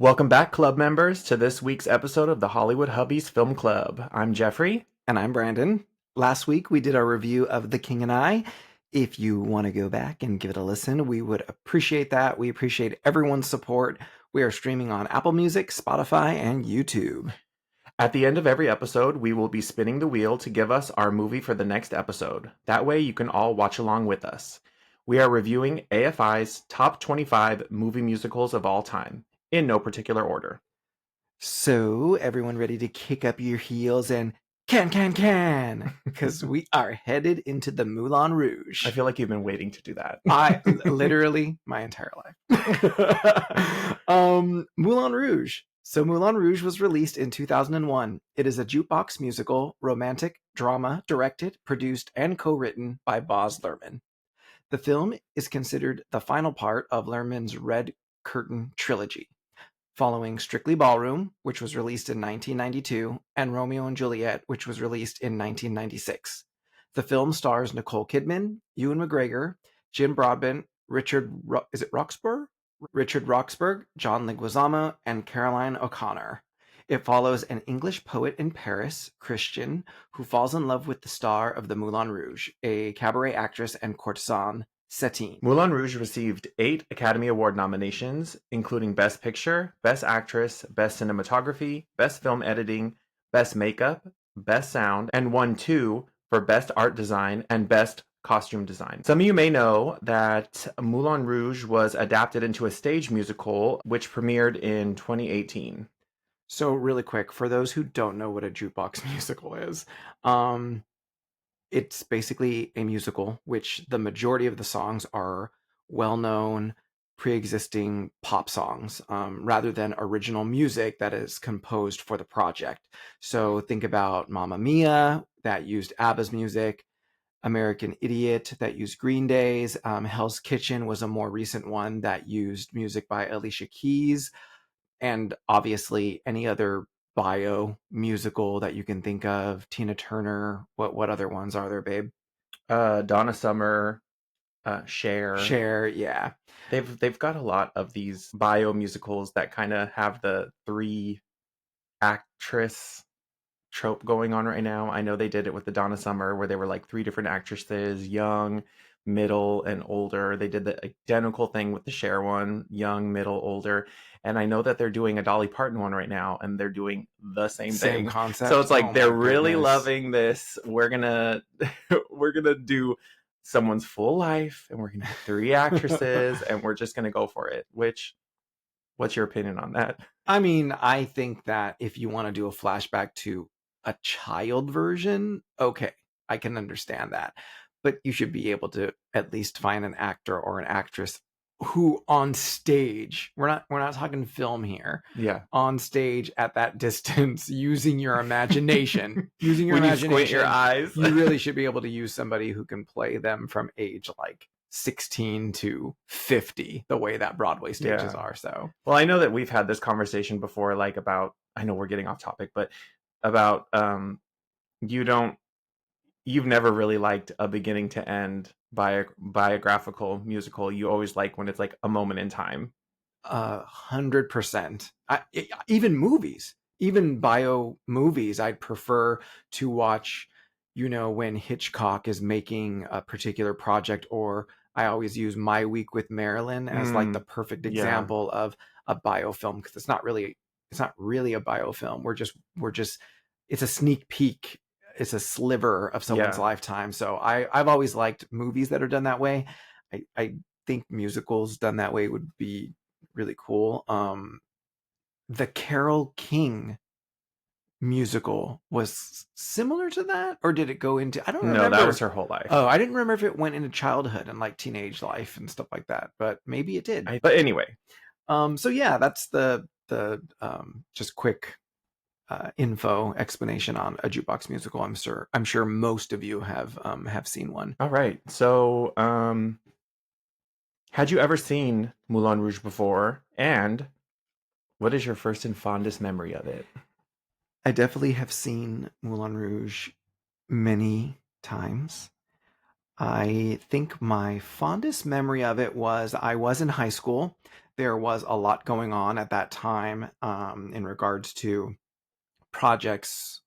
Welcome back, club members, to this week's episode of the Hollywood Hubbies Film Club. I'm Jeffrey. And I'm Brandon. Last week we did our review of The King and I. If you want to go back and give it a listen, we would appreciate that. We appreciate everyone's support. We are streaming on Apple Music, Spotify, and YouTube. At the end of every episode, we will be spinning the wheel to give us our movie for the next episode. That way you can all watch along with us. We are reviewing AFI's top 25 movie musicals of all time, in no particular order. So, everyone ready to kick up your heels and can, because we are headed into the Moulin Rouge. I feel like you've been waiting to do that. I literally my entire life. Moulin Rouge. So Moulin Rouge was released in 2001. It is a jukebox musical, romantic drama, directed, produced, and co-written by Baz Luhrmann. The film is considered the final part of Luhrmann's Red Curtain trilogy, following Strictly Ballroom, which was released in 1992, and Romeo and Juliet, which was released in 1996. The film stars Nicole Kidman, Ewan McGregor, Jim Broadbent, Richard Roxburgh, John Leguizamo, and Caroline O'Connor. It follows an English poet in Paris, Christian, who falls in love with the star of the Moulin Rouge, a cabaret actress and courtesan, Satine. Moulin Rouge received 8 Academy Award nominations, including Best Picture, Best Actress, Best Cinematography, Best Film Editing, Best Makeup, Best Sound, and won 2 for Best Art Design and Best Costume Design. Some of you may know that Moulin Rouge was adapted into a stage musical, which premiered in 2018. So really quick, for those who don't know what a jukebox musical is, it's basically a musical, which the majority of the songs are well-known, pre-existing pop songs, rather than original music that is composed for the project. So think about Mamma Mia, that used ABBA's music, American Idiot, that used Green Day's, Hell's Kitchen was a more recent one that used music by Alicia Keys, and obviously any other bio musical that you can think of. Tina Turner. What other ones are there, babe? Donna Summer, Cher, yeah. They've got a lot of these bio musicals that kind of have the 3 actress trope going on right now. I know they did it with the Donna Summer, where they were like 3 different actresses, young, middle, and older. They did the identical thing with the Cher one, young, middle, older. And I know that they're doing a Dolly Parton one right now, and they're doing the same thing. Concept. So it's like Oh, they're really loving this. We're gonna do someone's full life, and we're gonna have 3 actresses, and we're just gonna go for it. What's your opinion on that? I mean, I think that if you want to do a flashback to a child version, okay, I can understand that. But you should be able to at least find an actor or an actress who on stage, we're not talking film here. Yeah. On stage at that distance, using your imagination, when you squint your eyes, you really should be able to use somebody who can play them from age like 16 to 50, the way that Broadway stages are. So, well, I know that we've had this conversation before, like about, I know we're getting off topic, but about you've never really liked a beginning to end biographical musical. You always like when it's like a moment in time. 100%. Even movies, even bio movies, I'd prefer to watch, when Hitchcock is making a particular project, or I always use My Week with Marilyn as like the perfect example of a biofilm, because it's not really a biofilm. We're just it's a sneak peek. It's a sliver of someone's lifetime. So I've always liked movies that are done that way. I think musicals done that way would be really cool. The Carole King musical was similar to that, or did it go into, I don't remember. No, that was her whole life. Oh, I didn't remember if it went into childhood and like teenage life and stuff like that, but maybe it did. But anyway, so yeah, that's the just quick info explanation on a jukebox musical. I'm sure most of you have seen one. All right. So had you ever seen Moulin Rouge before, and what is your first and fondest memory of it? I definitely have seen Moulin Rouge many times. I think my fondest memory of it was I was in high school. there was a lot going on at that time in regards to projects,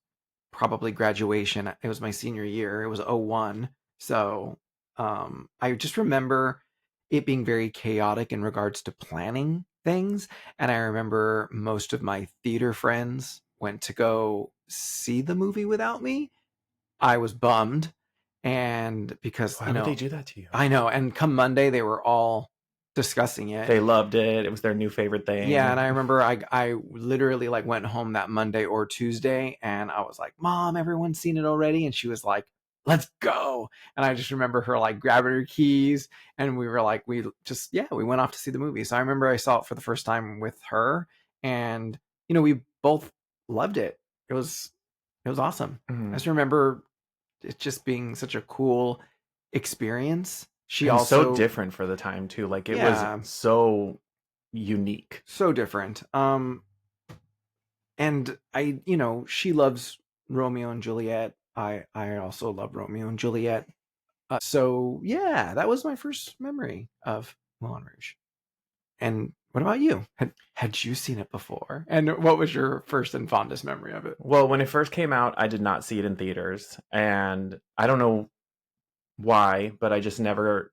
probably graduation. It was my senior year. It was '01. So I just remember it being very chaotic in regards to planning things. And I remember most of my theater friends went to go see the movie without me. I was bummed. And because, Why would they do that to you? I know. And come Monday, they were all discussing it. They loved it. It was their new favorite Yeah, and thing. I remember I literally like went home that Monday or Tuesday and I was like, "Mom, everyone's seen it already." And she was like, "Let's go." And I just remember her like grabbing her keys and we were like we went off to see the movie. So I remember I saw it for the first time with her and we both loved it. It was awesome. I Mhm. just remember it just being such a cool experience. She And so also different for the time too. Like it was yeah, so unique. so different. And she loves Romeo and Juliet. I also love Romeo and Juliet. So yeah, that was my first memory of Moulin Rouge. And what about you? Had you seen it before? And what was your first and fondest memory of it? Well, when it first came out, I did not see it in theaters, and I don't know why, but I just never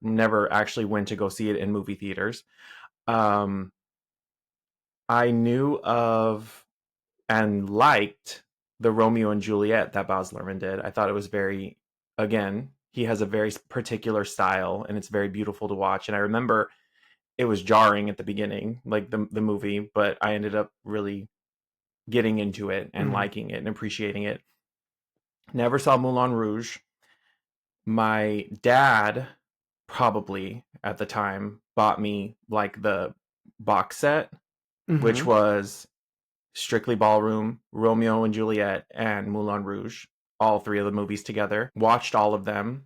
actually went to go see it in movie theaters. Um, I knew of and liked the Romeo and Juliet that Baz Luhrmann did. I thought it was very, again, he has a very particular style, and it's very beautiful to watch. And I remember it was jarring at the beginning, like the movie, but I ended up really getting into it and Mm-hmm. liking it and appreciating it. Never saw Moulin Rouge. My dad probably at the time bought me like the box set, which Mm-hmm. was Strictly Ballroom, Romeo and Juliet, and Moulin Rouge, all three of the movies together. Watched all of them.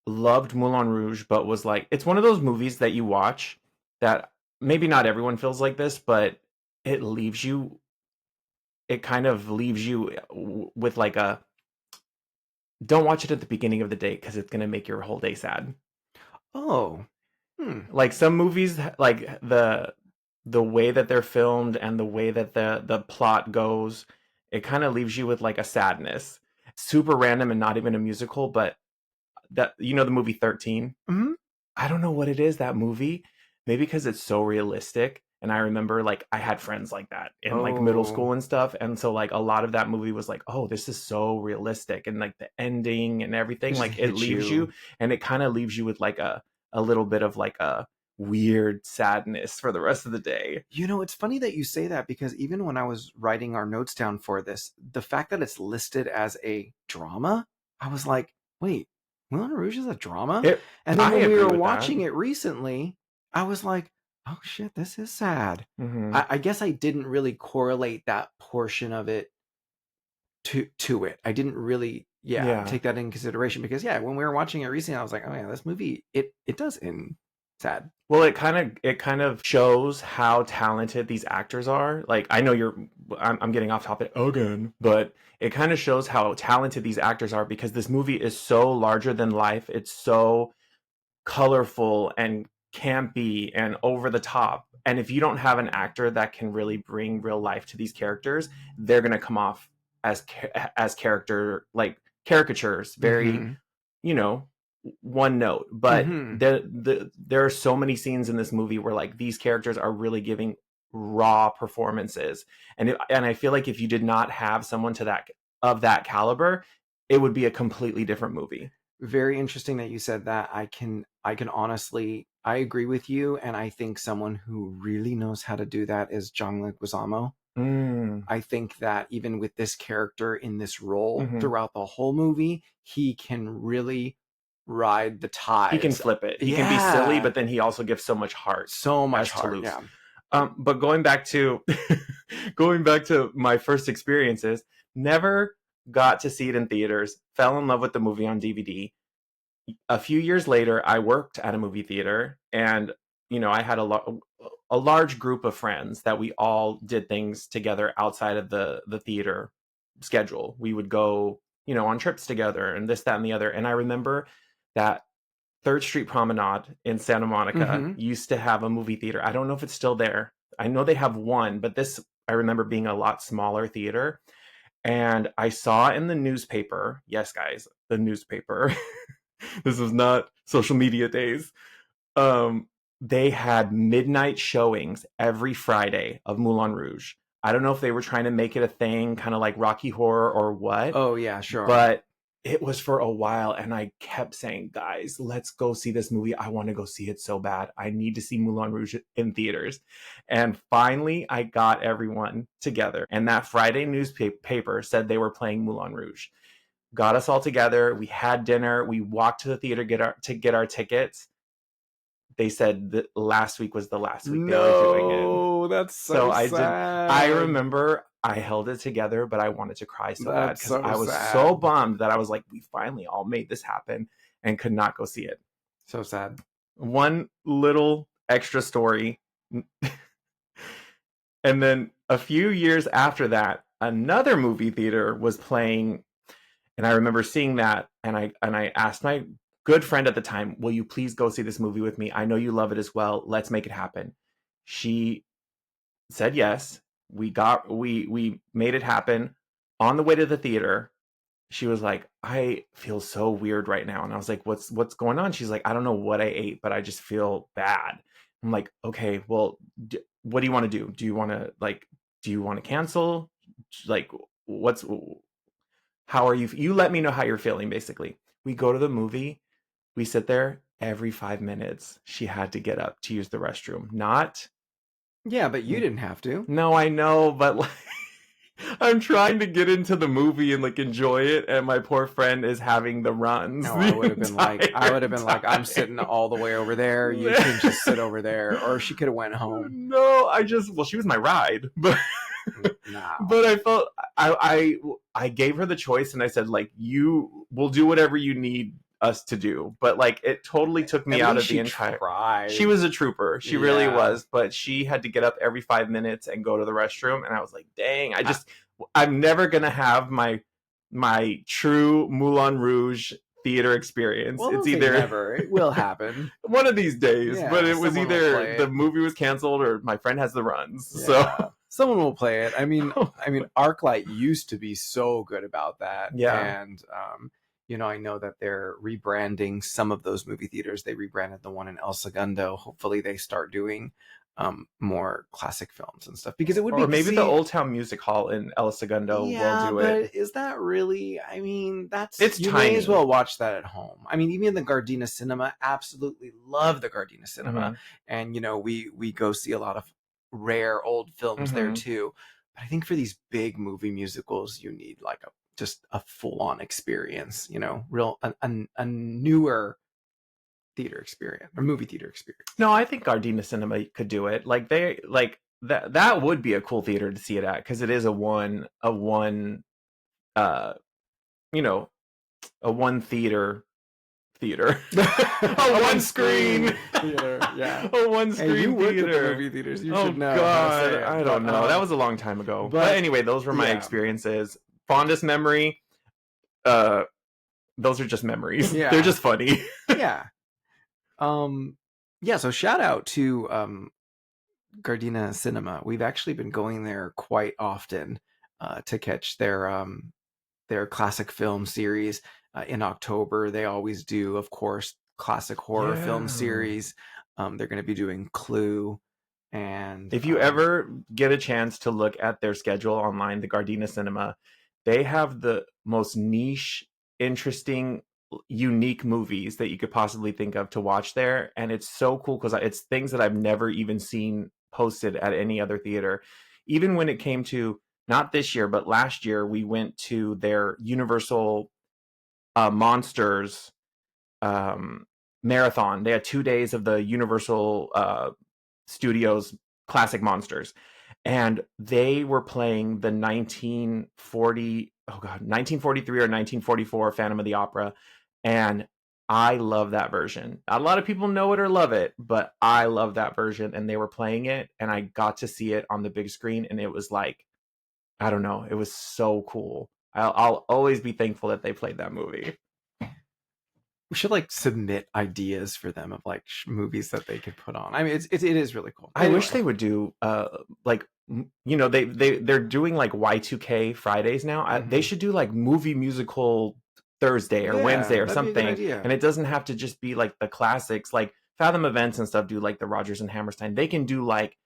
Loved Moulin Rouge, but was like, it's one of those movies that you watch that maybe not everyone feels like this, but it leaves you, it kind of leaves you with like a, don't watch it at the beginning of the day because it's going to make your whole day sad. Oh. Hmm. Like some movies, like the way that they're filmed and the way that the plot goes, it kind of leaves you with like a sadness. Super random and not even a musical, but that the movie 13. Mm-hmm. I don't know what it is, that movie. Maybe because it's so realistic. And I remember like I had friends like that in like middle Oh, school and stuff. And so like a lot of that movie was like, oh, this is so realistic. And like the ending and it everything, just like it hits leaves you. you and it kind of leaves you with like a little bit of like a weird sadness for the rest of the day. It's funny that you say that because even when I was writing our notes down for this, the fact that it's listed as a drama, I was like, wait, Moulin Rouge is a drama? It And then I when we agree were with that. watching it recently, I was like, oh shit, this is sad. Hmm. I guess I didn't really correlate that portion of it to it. I didn't really, Yeah. take that in consideration because when we were watching it recently, I was like, oh yeah, this movie it does end sad. Well, it kind of shows how talented these actors are. Like I know I'm getting off topic again, but it kind of shows how talented these actors are because this movie is so larger than life. It's so colorful and campy and over the top. And if you don't have an actor that can really bring real life to these characters, they're going to come off as character like caricatures, very Mm-hmm. you know one note. But Mm-hmm. there are so many scenes in this movie where like these characters are really giving raw performances, and I feel like if you did not have someone to that of that caliber, it would be a completely different movie. Very interesting that you said that. I can honestly I agree with you, and I think someone who really knows how to do that is John Leguizamo. Mm. I think that even with this character in this role Hmm. throughout the whole movie, he can really ride the He can tides. flip it. He can be silly, Yeah, but then he also gives so much heart so much as heart. Toulouse. Yeah. But going back to going back to my first experiences, never got to see it in theaters. Fell in love with the movie on DVD. A few years later, I worked at a movie theater, and I had a large group of friends that we all did things together outside of the theater schedule. We would go, on trips together and this, that, and the other. And I remember that 3rd Street Promenade in Santa Monica Mm-hmm. used to have a movie theater. I don't know if it's still there. I know they have one, but this I remember being a lot smaller theater. And I saw in the newspaper, yes, guys, the newspaper. This was not social media days. Um, they had midnight showings every Friday of Moulin Rouge. I don't know if they were trying to make it a thing, kind of like Rocky Horror or what, Oh yeah, sure. but it was for a while. And I kept saying, guys, let's go see this movie. I want to go see it so bad. I need to see Moulin Rouge in theaters. And finally, I got everyone together. And that Friday newspaper said they were playing Moulin Rouge. Got us all together. We had dinner. We walked to the theater to get our tickets. They said that last week was the last week they were doing it. No, that's So so I did. sad. I remember I held it together, but I wanted to cry so bad That's because so I was sad. so bummed that I was like, we finally all made this happen and could not go see it. So sad. One little extra story. And then a few years after that, another movie theater was playing, and I remember seeing that, and I asked my good friend at the time, will you please go see this movie with me? I know you love it as well. Let's make it happen. She said yes. We made it happen. On the way to the theater, she was like, I feel so weird right now. And I was like, what's going on? She's like, I don't know what I ate, but I just feel bad. I'm like, okay, well, what do you want to do? Do you want to cancel? Like, what's how are you? You let me know how you're feeling, basically. We go to the movie. We sit there every 5 minutes. She had to get up to use the restroom. Not. Yeah, but you didn't have to. No, I know, but like, I'm trying to get into the movie and like enjoy it, and my poor friend is having the runs. No, I would have been like, I'm sitting all the way over there. You can just sit over there, or she could have went home. No, well, she was my ride, but No. but I felt I gave her the choice, and I said like, you will do whatever you need us to do, but like it totally took me out of the entire. Tried. She was a trooper, she really was, but she had to get up every 5 minutes and go to the restroom, and I was like, dang, I'm never gonna have my true MoulinRouge theater experience. Well, it's either never. It will happen one of these days, Yeah, but it was someone will either play the it. movie was canceled or my friend has the runs. Yeah. So someone will play it. I mean, ArcLight used to be so good about that. Yeah. And I know that they're rebranding some of those movie theaters. They rebranded the one in El Segundo. Hopefully they start doing more classic films and stuff, because it would or be maybe the Old Town Music Hall in El Segundo will do it. But is that really? I mean, It's you tiny. may as well watch that at home. I mean, even the Gardena Cinema, absolutely love the Gardena Cinema, and we go see a lot of rare old films there too. But I think for these big movie musicals, you need like just a full on experience. A newer theater experience or movie theater experience. No, I think Gardena Cinema could do it. Like that would be a cool theater to see it at, because it is a one a one theater a one screen theater. Yeah, a one screen you worked at the theater. movie theaters. You Oh should know. God, I don't know. That was a long time ago. But anyway, those were my experiences. Fondest memory. Those are just memories. Yeah. They're just funny. Yeah. So shout out to Gardena Cinema. We've actually been going there quite often to catch their classic film series. In October, they always do, of course, classic horror film series. They're going to be doing Clue. And if you ever get a chance to look at their schedule online, the Gardena Cinema, they have the most niche, interesting, unique movies that you could possibly think of to watch there. And it's so cool because it's things that I've never even seen posted at any other theater. Even when it came to, not this year, but last year, we went to their Universal Monsters marathon. They had 2 days of the Universal Studios classic monsters, and they were playing the 1943 or 1944 Phantom of the Opera, and I love that version. Not a lot of people know it or love it, but I love that version, and they were playing it, and I got to see it on the big screen, and it was like, I don't know, it was so cool. I'll always be thankful that they played that movie. We should like submit ideas for them of like movies that they could put on. I mean, it is really cool. But I wish anyway. they would do like you know they're doing like Y2K Fridays now. They Mhm. should do like movie musical Thursday or Wednesday Yeah, or that'd be a good something, idea. and it doesn't have to just be like the classics. Like Fathom Events and stuff do like the Rogers and Hammerstein. They can do like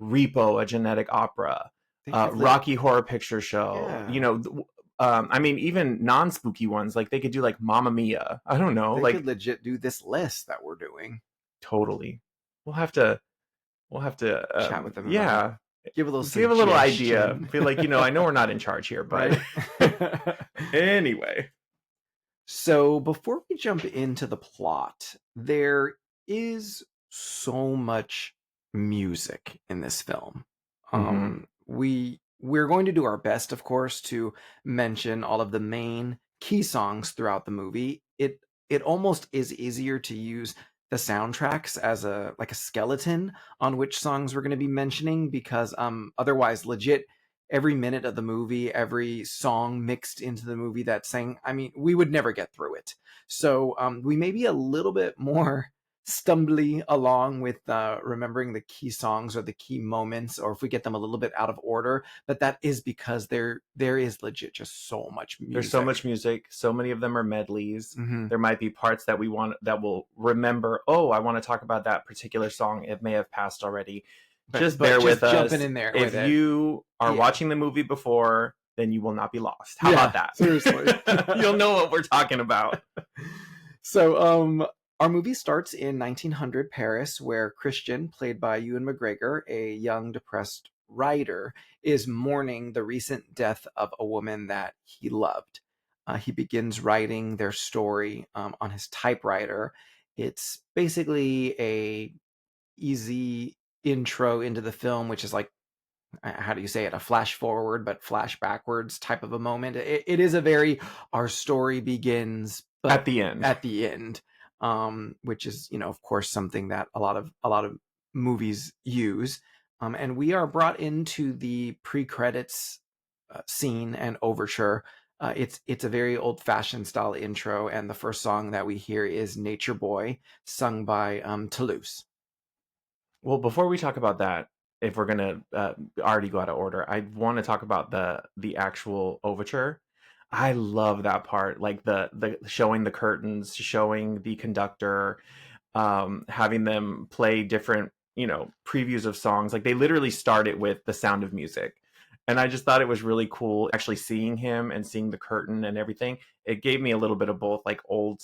Repo, a genetic opera, They could Rocky Horror Picture Show. You yeah. know, I mean even non-spooky ones like they could do like Mamma Mia. I don't know, They could like legit do this list that we're doing. totally. We'll have to Chat with them about it. yeah, Give a little give a little idea. suggestion. Be like, I know we're not in charge here, but Right? anyway. So before we jump into the plot, there is so much music in this film. Hmm. We're going to do our best, of course, to mention all of the main key songs throughout the movie. It almost is easier to use the soundtracks as a like a skeleton on which songs we're going to be mentioning because otherwise legit every minute of the movie, every song mixed into the movie that sang, I mean, we would never get through it. So we may be a little bit more stumbly along with remembering the key songs or the key moments, or if we get them a little bit out of order. But that is because there is legit just so much There's so music. much music. So many of them are medleys. Mm-hmm. There might be parts that we want that will remember. Oh, I want to talk about that particular song. It may have passed already. Just But bear just with jumping us. in there If with it. you are Yeah. watching the movie before, then you will not be lost. How Yeah, about that? seriously. You'll know what we're talking about. So, our movie starts in 1900 Paris, where Christian, played by Ewan McGregor, a young depressed writer, is mourning the recent death of a woman that he loved. He begins writing their story on his typewriter. It's basically a easy intro into the film, which is like how do you say it, a flash forward but flash backwards type of a moment. It is a very our story begins At but the end. at the end, which is of course something that a lot of movies use, and we are brought into the pre-credits scene and overture. It's a very old-fashioned style intro, and the first song that we hear is Nature Boy, sung by Toulouse. Well, before we talk about that, if we're gonna already go out of order, I want to talk about the actual overture. I love that part, like the showing the curtains, showing the conductor, having them play different, previews of songs. Like they literally start it with The Sound of Music. And I just thought it was really cool actually seeing him and seeing the curtain and everything. It gave me a little bit of both like old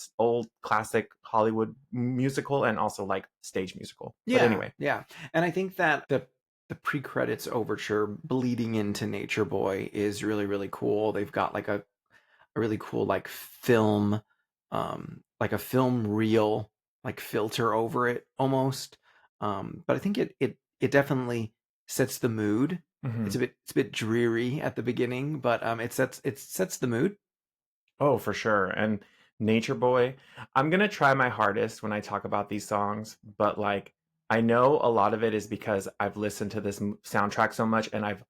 classic Hollywood musical and also like stage musical. But Yeah, anyway, yeah. And I think that the pre-credits overture bleeding into Nature Boy is really, really cool. They've got like a really cool like a film reel like filter over it almost. But I think it definitely sets the mood. hmm It's a bit dreary at the beginning, but it sets the mood. oh, for sure. And Nature Boy, I'm gonna try my hardest when I talk about these songs, but like I know a lot of it is because I've listened to this soundtrack so much and I've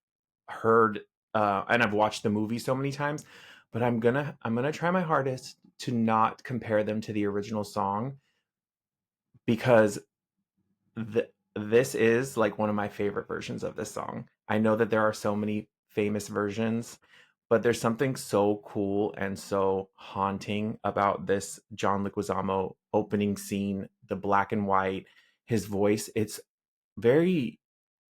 heard and I've watched the movie so many times, but I'm gonna try my hardest to not compare them to the original song because this is like one of my favorite versions of this song. I know that there are so many famous versions, but there's something so cool and so haunting about this John Leguizamo opening scene, the black and white, his voice. It's very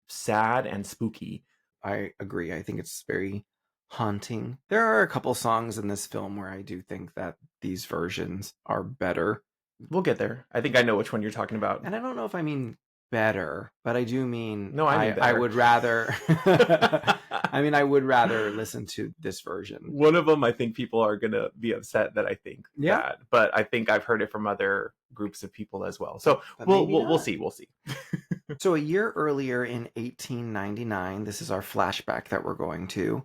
sad and spooky. I agree. I think it's very haunting. There are a couple songs in this film where I do think that these versions are better. We'll get there. I think I know which one you're talking about. And I don't know if I mean better, but I do mean No, I mean I better. would rather I mean I would rather listen to this version. One of them, I think people are gonna be upset that I think Yeah, that, but I think I've heard it from other groups of people as well. So but we'll maybe we'll, we'll not. see. We'll see. So a year earlier in 1899, this is our flashback that we're going to.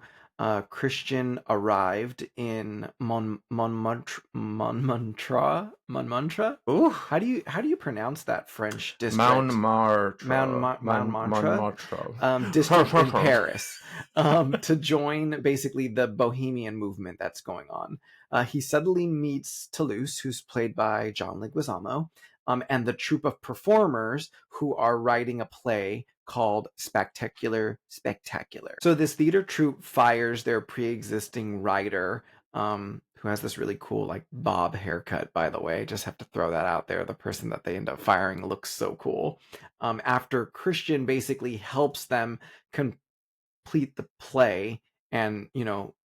Christian arrived in Montmartre. Ooh, How do you pronounce that French district? Montmartre, Montmartre, Montmartre. district in Paris, to join basically the Bohemian movement that's going on. He suddenly meets Toulouse, who's played by John Leguizamo, and the troupe of performers who are writing a play called Spectacular Spectacular. So this theater troupe fires their pre-existing writer, who has this really cool like bob haircut, by the way. Just have to throw that out there. The person that they end up firing looks so cool. After Christian basically helps them complete the play and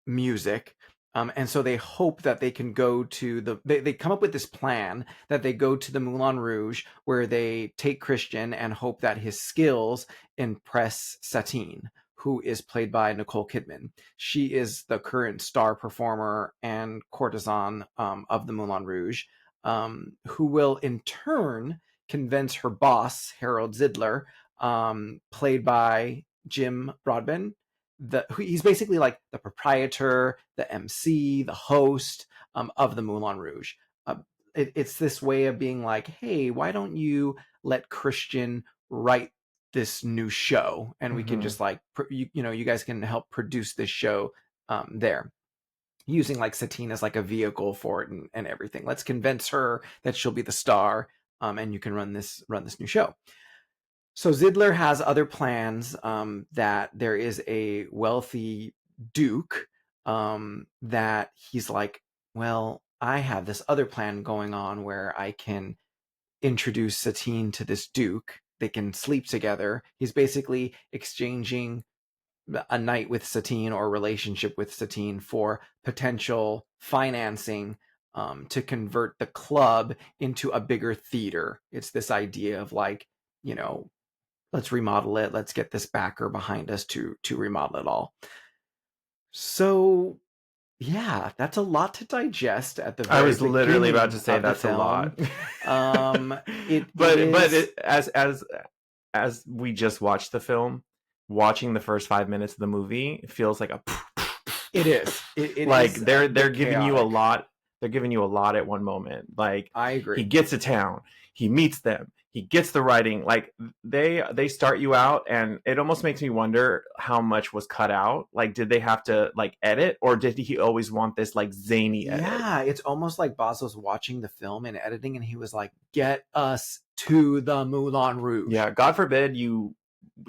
music. And so they hope that they can go to they come up with this plan that they go to the Moulin Rouge, where they take Christian and hope that his skills impress Satine, who is played by Nicole Kidman. She is the current star performer and courtesan of the Moulin Rouge, who will in turn convince her boss, Harold Zidler, played by Jim Broadbent. He's basically like the proprietor, the MC, the host of the Moulin Rouge. It's this way of being like, hey, why don't you let Christian write this new show, and we can just like you guys can help produce this show there, using like Satine as like a vehicle for it and everything. Let's convince her that she'll be the star, and you can run this new show. So Zidler has other plans, that there is a wealthy duke, that he's like, well, I have this other plan going on where I can introduce Satine to this duke. They can sleep together. He's basically exchanging a night with Satine or relationship with Satine for potential financing, to convert the club into a bigger theater. It's this idea of like, let's remodel it. Let's get this backer behind us to remodel it all. So yeah, that's a lot to digest at the very I was literally about to say that's a lot. As we just watched the film, watching the first 5 minutes of the movie, it feels like it is. It like is they're giving you a lot. They're giving you a lot at one moment. Like, I agree. He gets to town, he meets them, he gets the writing. Like they start you out, and it almost makes me wonder how much was cut out. Like, did they have to like edit, or did he always want this like zany edit? Yeah, it's almost like Boz was watching the film and editing, and he was like, "Get us to the Moulin Rouge." Yeah, God forbid you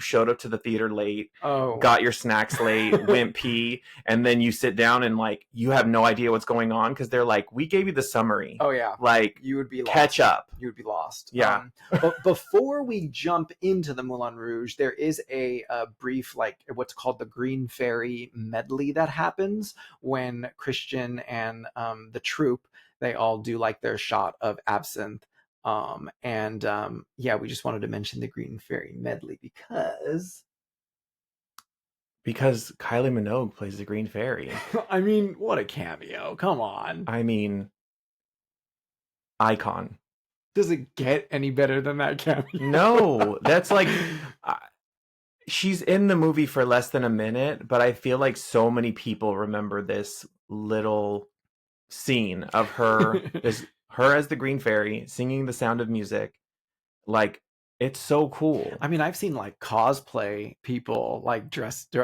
showed up to the theater late, got your snacks late, went pee, and then you sit down and like you have no idea what's going on because they're like, we gave you the summary. Oh yeah, like you would be lost. Catch up. You would be lost. Yeah. But before we jump into the Moulin Rouge, there is a brief like what's called the Green Fairy medley that happens when Christian and the troupe, they all do like their shot of absinthe. Yeah, we just wanted to mention the Green Fairy medley because Kylie Minogue plays the Green Fairy. I mean, what a cameo. Come on. I mean, icon. Does it get any better than that cameo? No, that's like she's in the movie for less than a minute, but I feel like so many people remember this little scene of her her as the Green Fairy singing The Sound of Music. Like, it's so cool. I mean, I've seen like cosplay people like dressed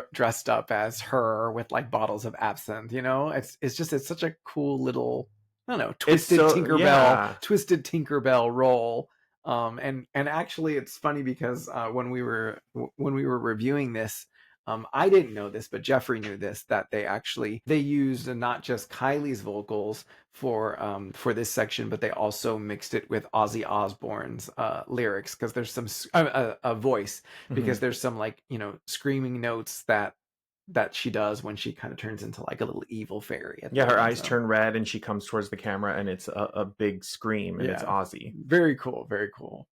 up as her with like bottles of absinthe. It's such a cool little, I don't know, twisted Tinkerbell role. And actually, it's funny because when we were reviewing this, I didn't know this, but Jeffrey knew this, that they used not just Kylie's vocals for this section, but they also mixed it with Ozzy Osbourne's lyrics, because there's some a voice, because there's some like screaming notes that she does when she kind of turns into like a little evil fairy. Yeah, her eyes turn red and she comes towards the camera and it's a big scream, and it's Ozzy. Very cool, very cool.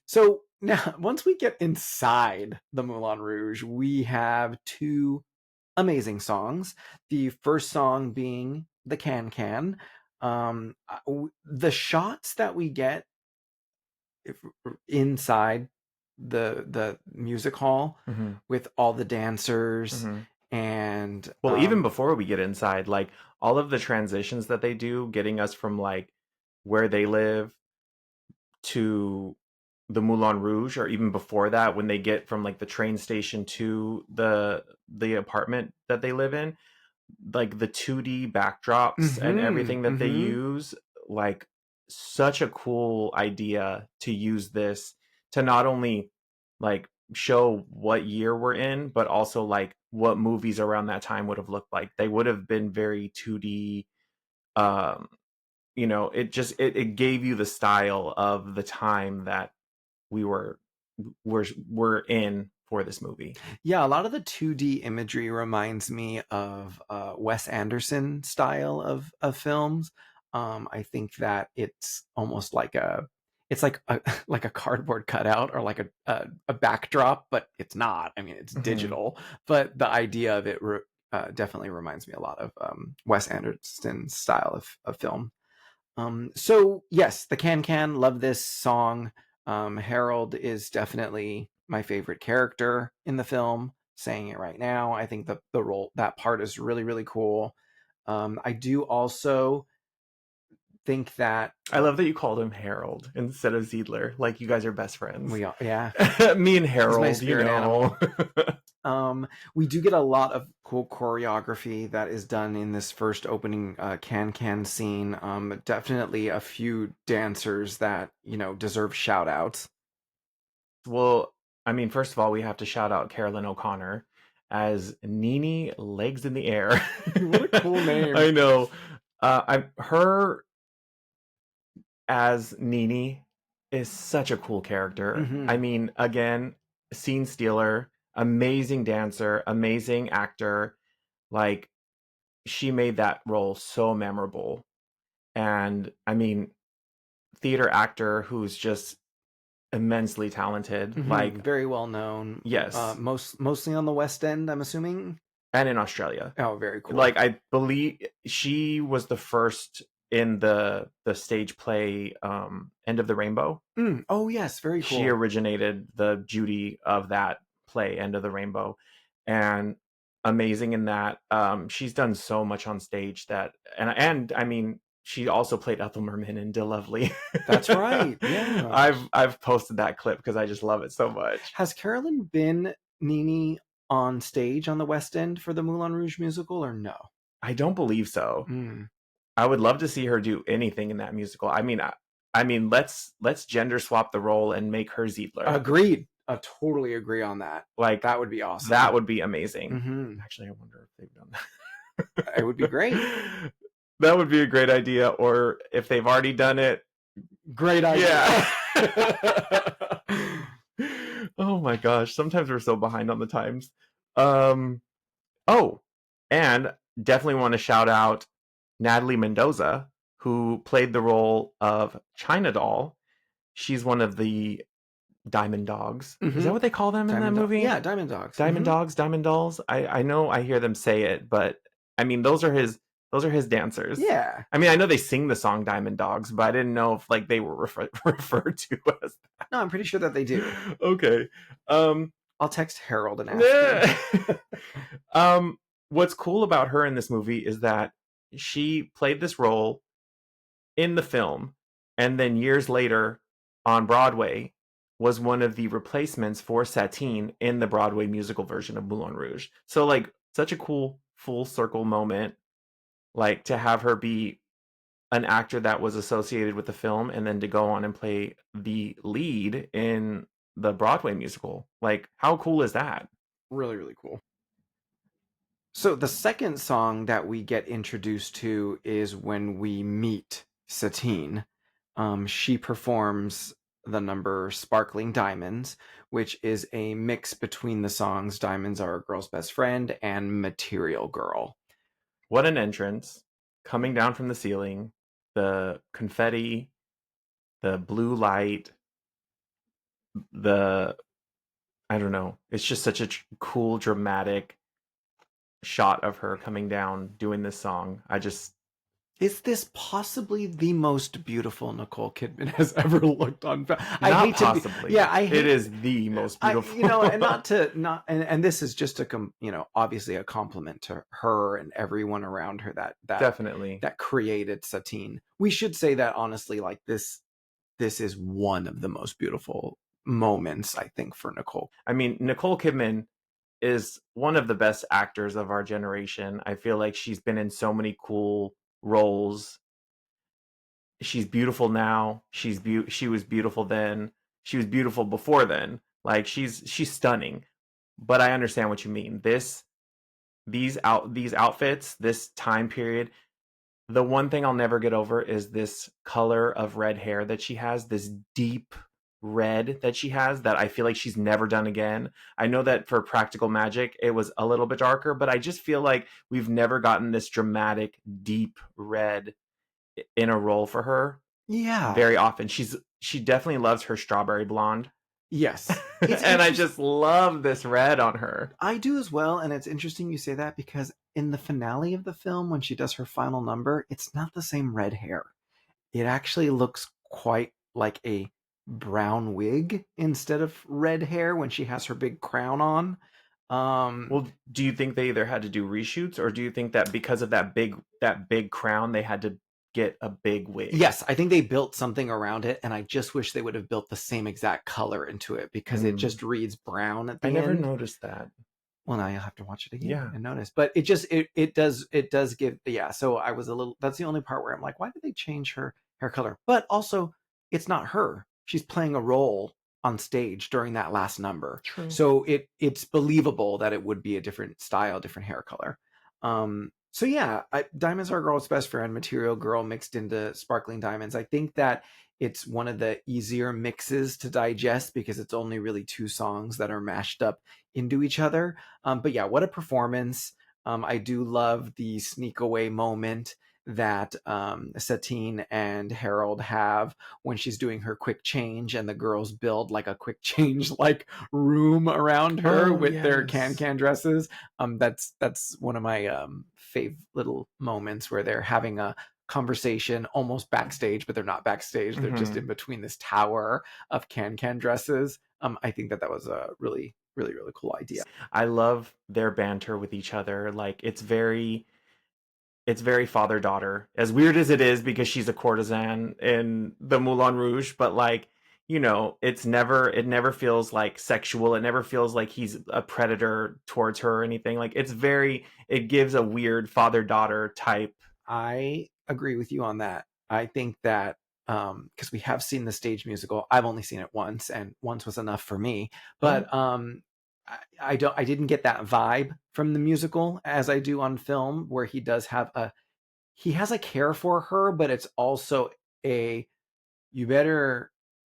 So now, once we get inside the Moulin Rouge, we have two amazing songs. The first song being the Can Can. The shots that we get inside the music hall with all the dancers And Well, even before we get inside, like all of the transitions that they do, getting us from like where they live to the Moulin Rouge, or even before that, when they get from like the train station to the apartment that they live in, like the 2D backdrops and mm-hmm, everything that they mm-hmm. use, like such a cool idea to use this to not only like show what year we're in, but also like what movies around that time would have looked like. They would have been very 2D. Um, it gave you the style of the time that we were in for this movie. Yeah, a lot of the 2D imagery reminds me of Wes Anderson style of films. I think that it's almost like it's like a like a cardboard cutout or like a backdrop, but it's not. I mean, it's Mhm. digital, but the idea of it definitely reminds me a lot of Wes Anderson's style of film. So yes, the Can love this song. Harold is definitely my favorite character in the film. Saying it right now, I think the role that part is really really cool. I do also think that I love that you called him Harold instead of Ziedler. Like you guys are best friends. yeah, Me and he's my Harold, you spirit animal. know. We do get a lot of cool choreography that is done in this first opening can scene. Definitely a few dancers that deserve shout outs. Well, I mean, first of all, we have to shout out Carolyn O'Connor as Nini Legs in the Air. What a cool name. I know. Her as Nini is such a cool character. I Mm-hmm. mean, again, scene stealer, amazing dancer, amazing actor. Like she made that role so memorable. And I mean, theater actor who's just immensely talented. Mm-hmm. Like, Very well known. yes, Mostly on the West End, I'm assuming. and in Australia. Oh, very cool. Like I believe she was the first in the stage play End of the Rainbow. Oh, yes, very She cool. originated the Judy of that play, End of the Rainbow, and amazing in that. She's done so much on stage that, and I mean, she also played Ethel Merman in De Lovely. That's right. Yeah. I've posted that clip because I just love it so much. Has Carolyn been Nini on stage on the West End for the Moulin Rouge musical or no? I don't believe so. Mm. I would love to see her do anything in that musical. I mean, let's gender swap the role and make her Ziedler. Agreed. I totally agree on that. Like That would be awesome. that would be amazing. Mm-hmm. Actually, I wonder if they've done It would be great. that. That would be a great idea. Or if they've already done it, Great idea. yeah. Oh my gosh, sometimes we're so behind on the times. Um, oh, and definitely want to shout out Natalie Mendoza, who played the role of China Doll. She's one of the Diamond Dogs. Is that Mm-hmm. what they call them in that movie? Yeah, Diamond Dogs. Diamond Mm-hmm. Dogs, Diamond Dolls. I know I hear them say it, but I mean those are his dancers. Yeah. I mean, I know they sing the song Diamond Dogs, but I didn't know if like they were referred to as No, I'm pretty sure that they do. that. Okay. I'll text Harold and ask him. um what's cool about her in this movie is that she played this role in the film, and then years later on Broadway was one of the replacements for Satine in the Broadway musical version of Moulin Rouge. So like such a cool full circle moment, like to have her be an actor that was associated with the film and then to go on and play the lead in the Broadway musical. Like how cool is that? Really, really cool. So the second song that we get introduced to is when we meet Satine. She performs the number Sparkling Diamonds, which is a mix between the songs Diamonds Are a Girl's Best Friend and Material Girl. What an entrance coming down from the ceiling, the confetti, the blue light, the I don't know. It's just such a cool, dramatic shot of her coming down doing this song. Is this possibly the most beautiful Nicole Kidman has ever looked on film? I Not hate to be, yeah, possibly. I It hate, is the most you know, and beautiful. not to not, and this is just you know, obviously a compliment to her and everyone around her Definitely. that created Satine. We should say that honestly, like this is one of the most beautiful moments I think for Nicole. I mean, Nicole Kidman is one of the best actors of our generation. I feel like she's been in so many cool roles. She's beautiful now. She was beautiful then. She was beautiful before then. Like she's stunning. But I understand what you mean. These outfits, this time period, the one thing I'll never get over is this color of red hair that she has, this deep red that she has that I feel like she's never done again. I know that for Practical Magic, it was a little bit darker, but I just feel like we've never gotten this dramatic, deep red in a role for her Yeah. very often. She definitely loves her strawberry blonde. Yes. It's And I interesting. just love this red on her. I do as well, and it's interesting you say that because in the finale of the film, when she does her final number, it's not the same red hair. It actually looks quite like a brown wig instead of red hair when she has her big crown on. Well, do you think they either had to do reshoots, or do you think that because of that big crown they had to get a big wig? Yes, I think they built something around it, and I just wish they would have built the same exact color into it because it Mm, just reads brown at I the never end. noticed that. Well, now you'll have to watch it again Yeah, and notice. But it just it does give, yeah. So I was a little. That's the only part where I'm like, why did they change her hair color? But also, it's not her. She's playing a role on stage during that last number, true. so it's believable that it would be a different style, different hair color. So yeah, diamonds are a girl's best friend. Material Girl mixed into sparkling diamonds. I think that it's one of the easier mixes to digest because it's only really two songs that are mashed up into each other. But yeah, what a performance. I do love the sneak away moment that Satine and Harold have when she's doing her quick change and the girls build like a quick change like room around her Oh with their yes. can dresses. That's one of my fave little moments where they're having a conversation almost backstage, but they're not backstage. They're just Hmm. in between this tower of can dresses. I think that was a really, really, really cool idea. I love their banter with each other. Like it's very father daughter. As weird as it is because she's a courtesan in the Moulin Rouge, but like it never feels like sexual. It never feels like he's a predator towards her or anything. Like it gives a weird father daughter type. I agree with you on that. I think that because we have seen the stage musical, I've only seen it once, and once was enough for me. Oh, But I didn't get that vibe from the musical as I do on film, where he has a care for her, but it's also a you better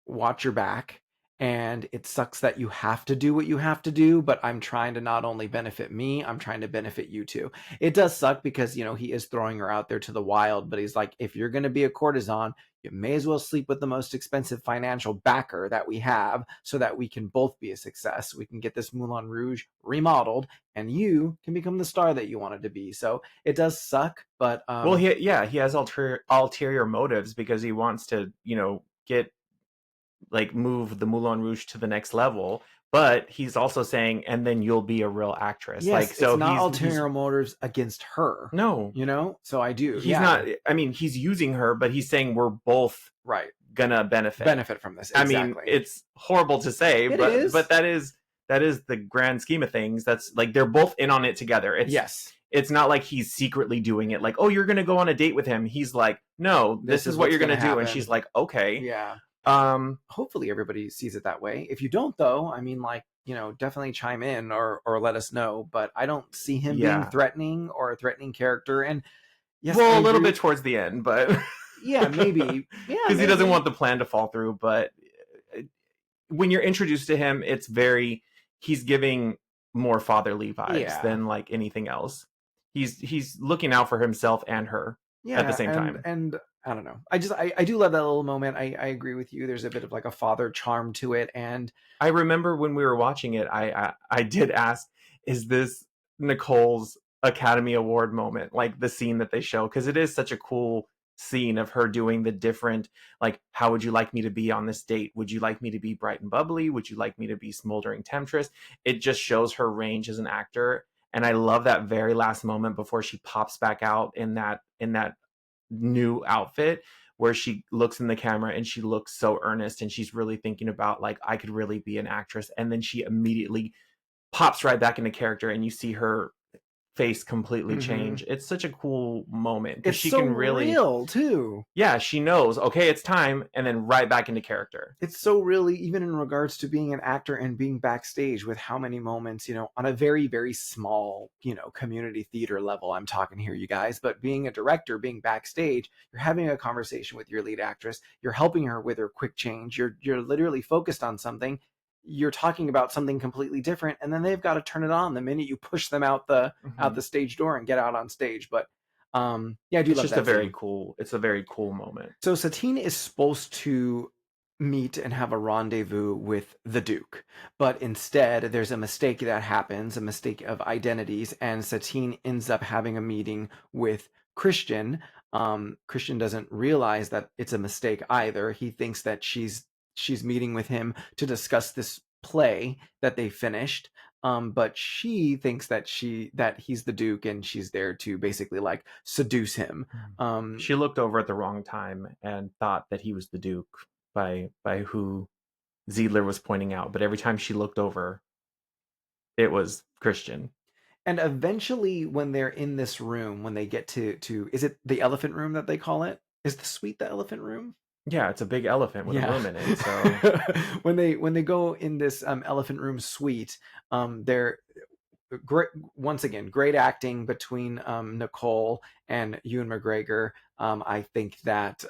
watch your back. And it sucks that you have to do what you have to do, but I'm trying to not only benefit me, I'm trying to benefit you too. It does suck because, you know, he is throwing her out there to the wild, but he's like, if you're going to be a courtesan, you may as well sleep with the most expensive financial backer that we have so that we can both be a success. We can get this Moulin Rouge remodeled and you can become the star that you wanted to be. So it does suck, but well, he has ulterior motives because he wants to get like move the Moulin Rouge to the next level. But he's also saying, and then you'll be a real actress. yes, Like it's so, not he's ulterior motives against her, no, you know? So I do. he's Yeah. not. I mean, he's using her, but he's saying we're both Right. gonna benefit. Benefit from this. I mean, Exactly. it's horrible to say, It but is. that is the grand scheme of things. That's like they're both in on it together. Yes. It's not like he's secretly doing it. Like, oh, you're gonna go on a date with him. He's like, no, This this is is what what's you're going to gonna do, and she's happen. like, okay. Yeah. Um, Hopefully everybody sees it that way. If you don't though, I mean like, you know, definitely chime in or let us know, but I don't see him being yeah. threatening or a threatening character. And yes, I Well, a little agree bit with, towards the end, but yeah, maybe. Yeah, because he doesn't maybe. want the plan to fall through. But when you're introduced to him, he's giving more fatherly vibes Yeah. than like anything else. He's looking out for himself and her at the Yeah, same time. and I don't know. I do love that little moment. I agree with you. There's a bit of like a father charm to it, and I remember when we were watching it, I did ask, is this Nicole's Academy Award moment, like the scene that they show, because it is such a cool scene of her doing the different, like, how would you like me to be on this date? Would you like me to be bright and bubbly? Would you like me to be smoldering temptress? It just shows her range as an actor. And I love that very last moment before she pops back out in that new outfit, where she looks in the camera and she looks so earnest and she's really thinking about, like, I could really be an actress. And then she immediately pops right back into character and you see her face completely Mm-hmm. change. It's such a cool moment because It's she so can really, real too. yeah, she knows, okay, it's time, and then right back into character. It's so really, even in regards to being an actor and being backstage, with how many moments, on a very, very small, community theater level, I'm talking here, you guys, but being a director, being backstage, you're having a conversation with your lead actress, you're helping her with her quick change, you're literally focused on something, you're talking about something completely different, and then they've got to turn it on the minute you push them out the stage door and get out on stage. But yeah, I do It's love just a that very scene. cool, it's a very cool moment. So Satine is supposed to meet and have a rendezvous with the Duke, but instead there's a mistake that happens, a mistake of identities, and Satine ends up having a meeting with Christian. Christian doesn't realize that it's a mistake either. He thinks that she's meeting with him to discuss this play that they finished. But she thinks that he's the Duke and she's there to basically like seduce him. She looked over at the wrong time and thought that he was the Duke by who Ziedler was pointing out, but every time she looked over, it was Christian. And eventually, when they're in this room, when they get to is it the elephant room that they call it? Is the suite the elephant room? Yeah, it's a big elephant with a Yeah. room in it. So when they go in this elephant room suite, they're great once again. Great acting between Nicole and Ewan McGregor. I think that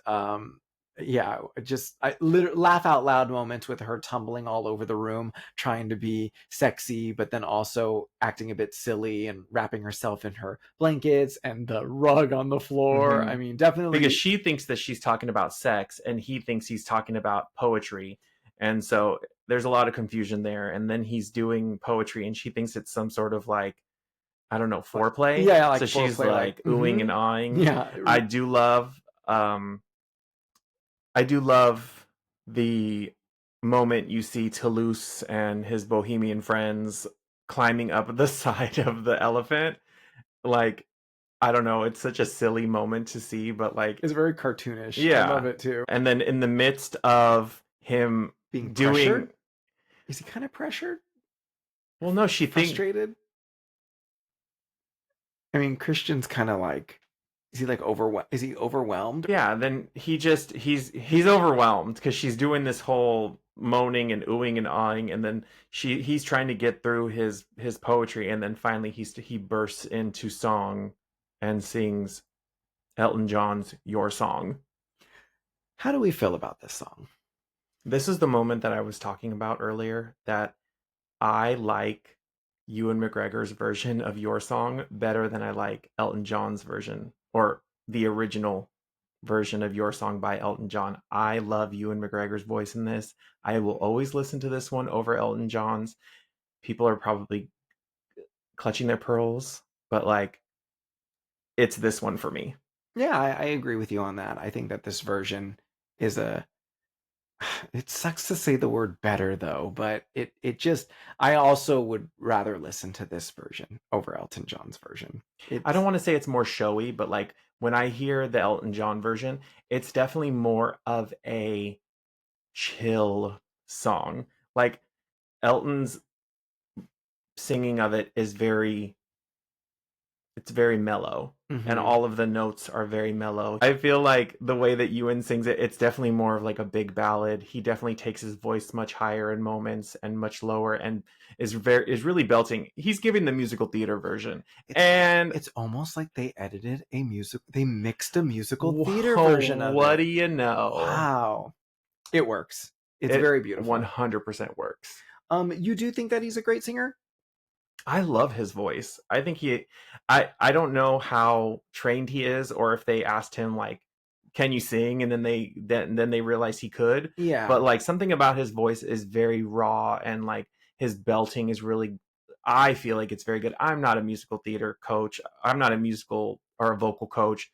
yeah, just I laugh out loud moments with her tumbling all over the room, trying to be sexy, but then also acting a bit silly and wrapping herself in her blankets and the rug on the floor. mhm. I mean, Because definitely. she thinks that she's talking about sex and he thinks he's talking about poetry. And so there's a lot of confusion there. And then he's doing poetry and she thinks it's some sort of, like, I don't know, foreplay. Yeah, like So she's foreplay, like like oohing and awing. yeah. I do love um I do love the moment you see Toulouse and his bohemian friends climbing up the side of the elephant. Like, I don't know, it's such a silly moment to see, but like, It's very cartoonish. I love yeah. it too. And then in the midst of him Being doing, pressured? Is he kind of pressured? well, no, she think, Frustrated? I mean, Christian's kind of like, is he like overwhelmed? Is he overwhelmed? yeah, then he's overwhelmed because she's doing this whole moaning and oohing and awing, and then he's trying to get through his poetry, and then finally he bursts into song and sings Elton John's "Your Song." How do we feel about this song? This is the moment that I was talking about earlier, that I like Ewan McGregor's version of Your Song better than I like Elton John's version, or the original version of Your Song by Elton John. I love Ewan McGregor's voice in this. I will always listen to this one over Elton John's. People are probably clutching their pearls, but like, it's this one for me. Yeah, I agree with you on that. I think that this version is a. It sucks to say the word better though, but it just. I also would rather listen to this version over Elton John's version. I don't It's want to say it's more showy, but like, when I hear the Elton John version, it's definitely more of a chill song. Like, Elton's singing of it is it's very mellow, and mhm. all of the notes are very mellow. I feel like the way that Ewan sings it, it's definitely more of like a big ballad. He definitely takes his voice much higher in moments and much lower, and is really belting. He's giving the musical theater version. It's And it's almost like they mixed a musical theater version whoa, of what it. do you know? Wow. It works. It's It very beautiful. 100% works. You do think that he's a great singer? I love his voice. I think I don't know how trained he is, or if they asked him, like, can you sing, and then they realized he could. Yeah. But like, something about his voice is very raw, and like, his belting is really I feel like it's very good. I'm not a musical theater coach. I'm not a musical or a vocal coach.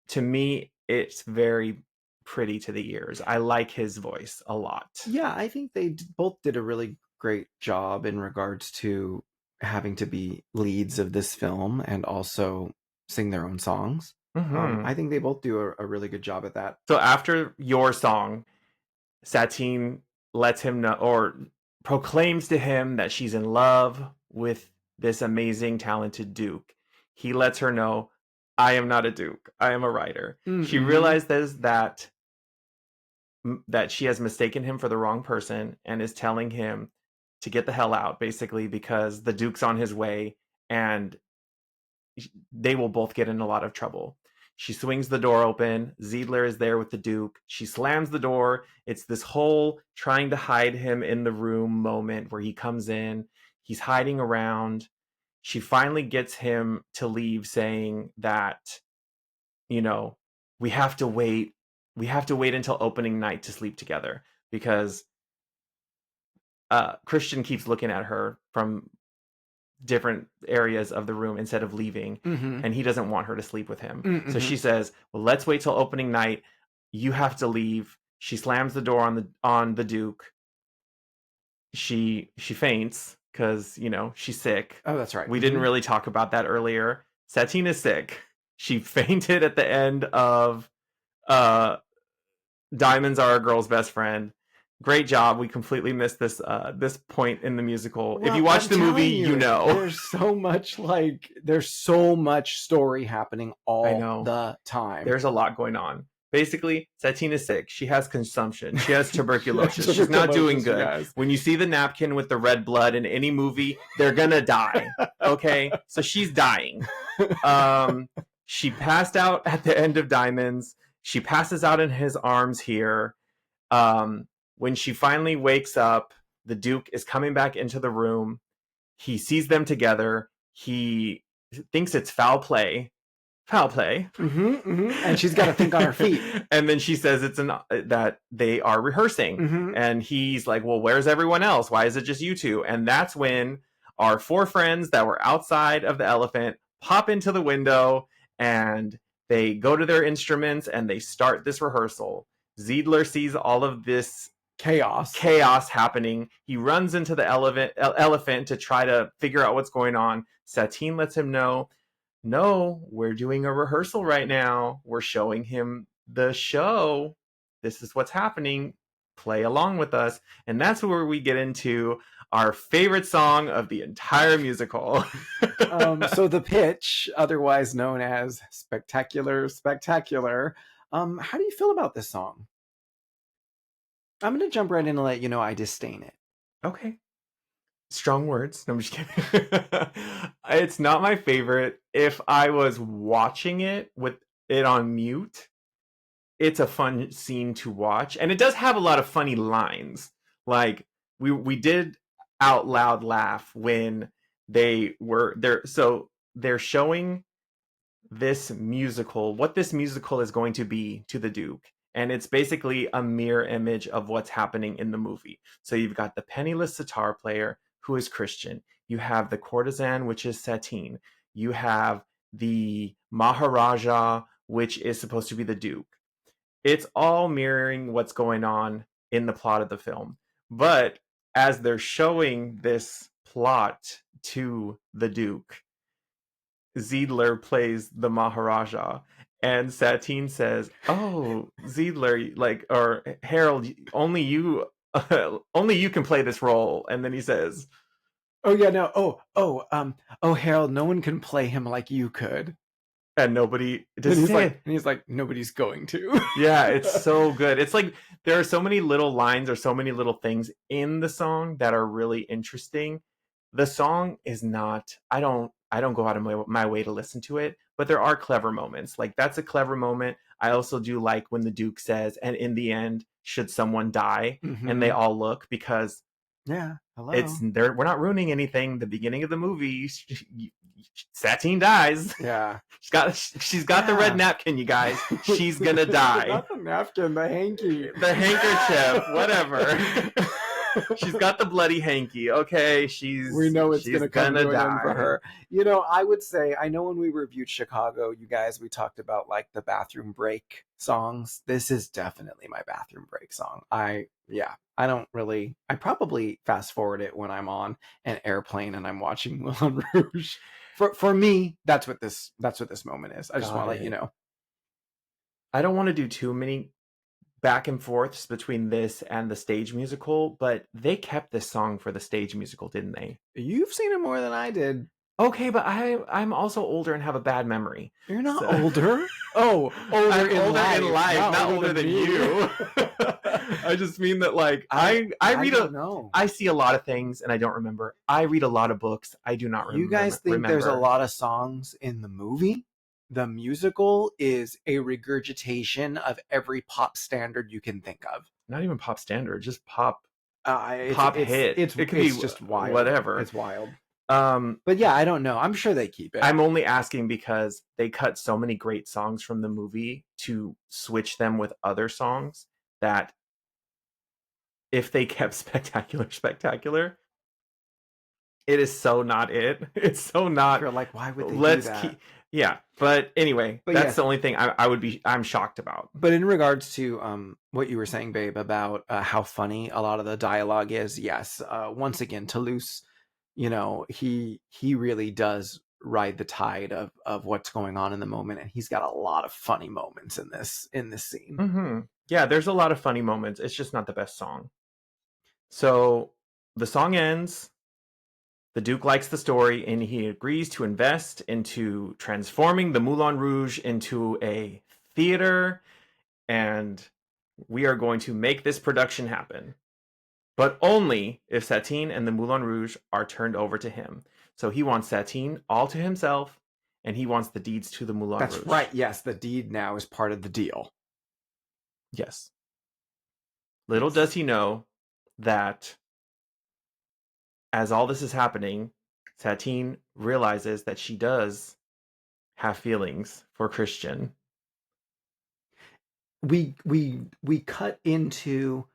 To me, it's very pretty to the ears. I like his voice a lot. Yeah, I think they both did a really great job in regards to having to be leads of this film and also sing their own songs. Mm-hmm. I think they both do a really good job at that. So after your song, Satine lets him know or proclaims to him that she's in love with this amazing, talented Duke. He lets her know, I am not a Duke. I am a writer. She Mm-hmm. realizes that she has mistaken him for the wrong person and is telling him to get the hell out, basically, because the Duke's on his way and they will both get in a lot of trouble. She swings the door open. Ziedler is there with the Duke. She slams the door. It's this whole trying to hide him in the room moment where he comes in. He's hiding around. She finally gets him to leave, saying that, you know, we have to wait. We have to wait until opening night to sleep together because Christian keeps looking at her from different areas of the room instead of leaving, Mm-hmm. and he doesn't want her to sleep with him. Mm-hmm. So she says, well, let's wait till opening night. You have to leave. She slams the door on the Duke. She faints because, you know, she's sick. Oh, that's right. We didn't really talk about that earlier. Satine is sick. She fainted at the end of Diamonds Are a Girl's Best Friend. Great job. We completely missed this point in the musical. Well, if you watch I'm the movie, telling you know. There's so much story happening I all know. the time. There's a lot going on. Basically, Satine is sick. She has consumption. She has tuberculosis. She's not doing good. Guys. When you see the napkin with the red blood in any movie, they're gonna die. Okay? So she's dying. She passed out at the end of Diamonds. She passes out in his arms here. When she finally wakes up, the Duke is coming back into the room. He sees them together. He thinks it's foul play. Mm-hmm, mm-hmm. And she's got to think on her feet. And then she says that they are rehearsing. Mm-hmm. And he's like, well, where's everyone else? Why is it just you two? And that's when our four friends that were outside of the elephant pop into the window and they go to their instruments and they start this rehearsal. Ziedler sees all of this chaos happening. He runs into the elephant to try to figure out what's going on. Satine lets him know, no, we're doing a rehearsal right now. We're showing him the show. This is what's happening. Play along with us. And that's where we get into our favorite song of the entire musical. So the pitch, otherwise known as Spectacular. How do you feel about this song? I'm going to jump right in and let you know I disdain it. Okay. Strong words. No, I'm just kidding. It's not my favorite. If I was watching it with it on mute, it's a fun scene to watch. And it does have a lot of funny lines. Like, we did out loud laugh when they were there. So they're showing this musical, what this musical is going to be to the Duke. And it's basically a mirror image of what's happening in the movie. So you've got the penniless sitar player who is Christian. You have the courtesan, which is Satine. You have the Maharaja, which is supposed to be the Duke. It's all mirroring what's going on in the plot of the film. But as they're showing this plot to the Duke, Ziedler plays the Maharaja, and Satine says, "Oh, Ziedler, like, or Harold, only you can play this role." And then he says, "Oh yeah, no, oh Harold, no one can play him like you could." And nobody does say it. And he's like, nobody's going to. Yeah, it's so good. It's like there are so many little lines or so many little things in the song that are really interesting. The song is not, I don't go out of my way to listen to it, but there are clever moments. Like, that's a clever moment. I also do like when the Duke says, and in the end, should someone die? Mm-hmm. And they all look, because hello. We're not ruining anything. The beginning of the movie, Satine dies. Yeah. She's got the red napkin, you guys. She's gonna die. Not the napkin, the hanky. The handkerchief, whatever. She's got the bloody hanky. Okay, We know it's she's going to come gonna to an end for die. her. I would say, I know when we reviewed Chicago, you guys, we talked about like the bathroom break songs. This is definitely my bathroom break song. I probably fast forward it when I'm on an airplane and I'm watching Moulin Rouge. For me, that's what this moment is. I just want to let you know. I don't want to do too many back and forths between this and the stage musical, but they kept this song for the stage musical, didn't they? You've seen it more than I did. Okay, but I'm also older and have a bad memory. You're not older. Oh, older in life, not older than you. I just mean that like I see a lot of things and I don't remember. I read a lot of books. I do not remember. You guys think there's a lot of songs in the movie? The musical is a regurgitation of every pop standard you can think of. Not even pop standard, just pop hit. It could be just wild. Whatever. It's wild. But yeah, I don't know. I'm sure they keep it. I'm only asking because they cut so many great songs from the movie to switch them with other songs that if they kept Spectacular, it is so not it. It's so not. You're like, why would they do that? Yeah, but anyway, that's the only thing I'm shocked about. But in regards to what you were saying, babe, about how funny a lot of the dialogue is, yes. Once again, Toulouse, he really does ride the tide of what's going on in the moment, and he's got a lot of funny moments in this scene. Mm-hmm. Yeah, there's a lot of funny moments. It's just not the best song. So the song ends. The Duke likes the story and he agrees to invest into transforming the Moulin Rouge into a theater, and we are going to make this production happen. But only if Satine and the Moulin Rouge are turned over to him. So he wants Satine all to himself, and he wants the deeds to the Moulin Rouge. That's right, yes, the deed now is part of the deal. Yes. Little does he know that as all this is happening, Satine realizes that she does have feelings for Christian. We cut into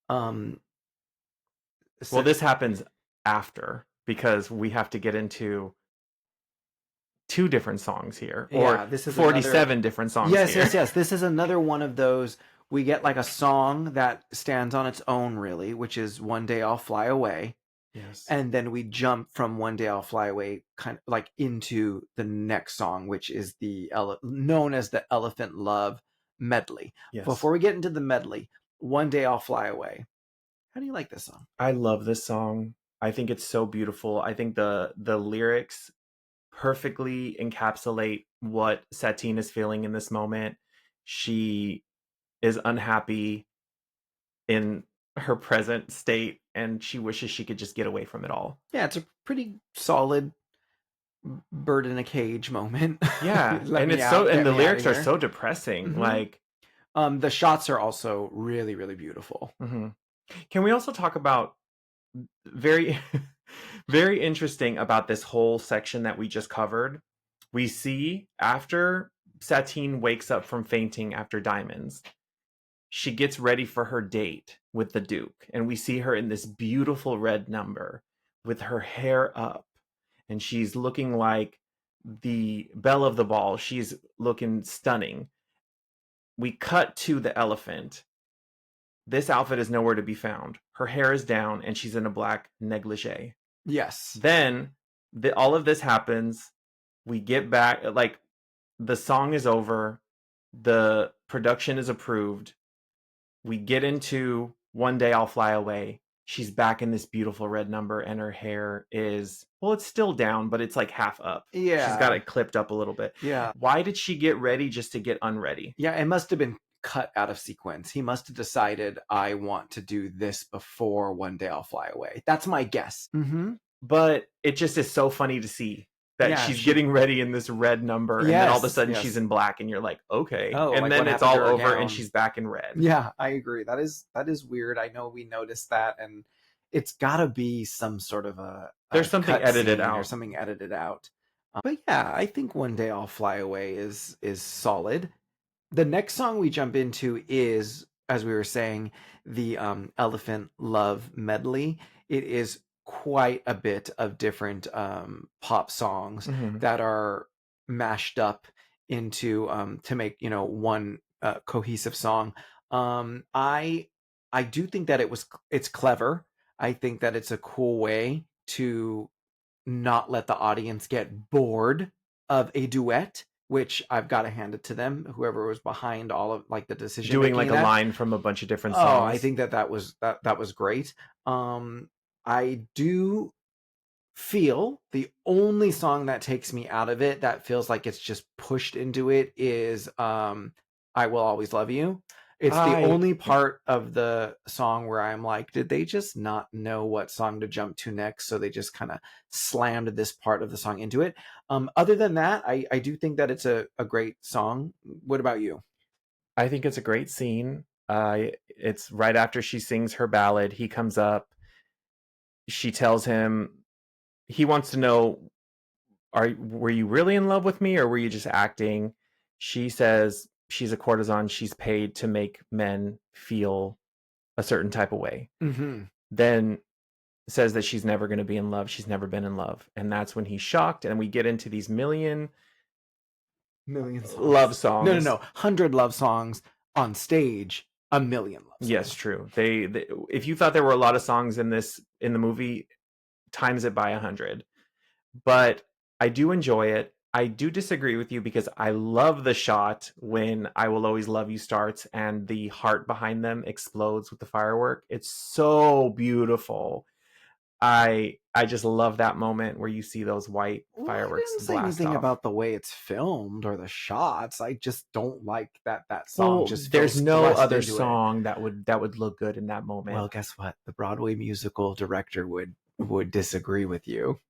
well, this happens after because we have to get into 2 different songs here, or this is 47 different songs. Yes, here. yes. This is another one of those. We get like a song that stands on its own, really, which is "One Day I'll Fly Away." Yes. And then we jump from "One Day I'll Fly Away" kind of like into the next song, which is known as the Elephant Love medley. Yes. Before we get into the medley, "One Day I'll Fly Away." How do you like this song? I love this song. I think it's so beautiful. I think the lyrics perfectly encapsulate what Satine is feeling in this moment. She is unhappy in her present state and she wishes she could just get away from it all. Yeah, it's a pretty solid bird in a cage moment. Yeah. And the lyrics are so depressing. Mm-hmm. Like the shots are also really, really beautiful. Mm-hmm. Can we also talk about very very interesting about this whole section that we just covered? We see after Satine wakes up from fainting after Diamonds, she gets ready for her date with the Duke, and we see her in this beautiful red number with her hair up, and she's looking like the belle of the ball. She's looking stunning. We cut to the elephant. This outfit is nowhere to be found. Her hair is down and she's in a black negligee. Yes. Then all of this happens. We get back, like the song is over. The production is approved. We get into "One Day I'll Fly Away." She's back in this beautiful red number and her hair is, well, it's still down, but it's like half up. Yeah. She's got it clipped up a little bit. Yeah. Why did she get ready just to get unready? Yeah, it must have been cut out of sequence. He must have decided, I want to do this before "One Day I'll Fly Away." That's my guess. Mm-hmm. But it just is so funny to see that she's getting ready in this red number, and then all of a sudden she's in black, and you're like, okay. And like then it's all over, and she's back in red. Yeah, I agree. That is weird. I know we noticed that, and it's got to be some sort of there's something edited out, or something edited out. But yeah, I think "One Day I'll Fly Away" is solid. The next song we jump into is as we were saying, the Elephant Love medley, it is quite a bit of different pop songs Mhm. that are mashed up into to make, you know, one cohesive song. I do think that it's clever. I think that it's a cool way to not let the audience get bored of a duet, which I've got to hand it to them, whoever was behind all of like the decision Doing, making like, in a that. line from a bunch of different Oh, I songs. think that was great. I do feel the only song that takes me out of it, that feels like it's just pushed into it, is I Will Always Love You. It's the I only Yeah. part of the song where I'm like, did they just not know what song to jump to next, so they just kind of slammed this part of the song into it? Other than that, I do think that it's a great song. What about you? I think it's a great scene. It's right after she sings her ballad, he comes up, she tells him he wants to know, were you really in love with me or were you just acting? She says she's a courtesan, she's paid to make men feel a certain type of way. Mm-hmm. Then says that she's never going to be in love, she's never been in love. And that's when he's shocked and we get into these Million songs. love No, no, songs. no. 100 love songs on stage, a million love Yes, songs. true. They if you thought there were a lot of songs in the movie, times it by 100. But I do enjoy it. I do disagree with you because I love the shot when I Will Always Love You starts and the heart behind them explodes with the firework. It's so beautiful. I just love that moment where you see those white Well, I fireworks didn't say blast anything off. about the way it's filmed or the shots. I just don't like that song Well, just there's feels no thrust other into it. song that would look good in that Well, moment. guess what? The Broadway musical director would disagree with you.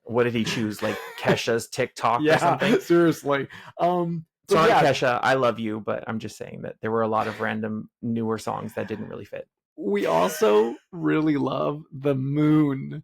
What did he choose? Like Kesha's TikTok or Yeah, something? seriously. But Sorry, yeah, Kesha, I love you, but I'm just saying that there were a lot of random newer songs that didn't really fit. we also really love the moon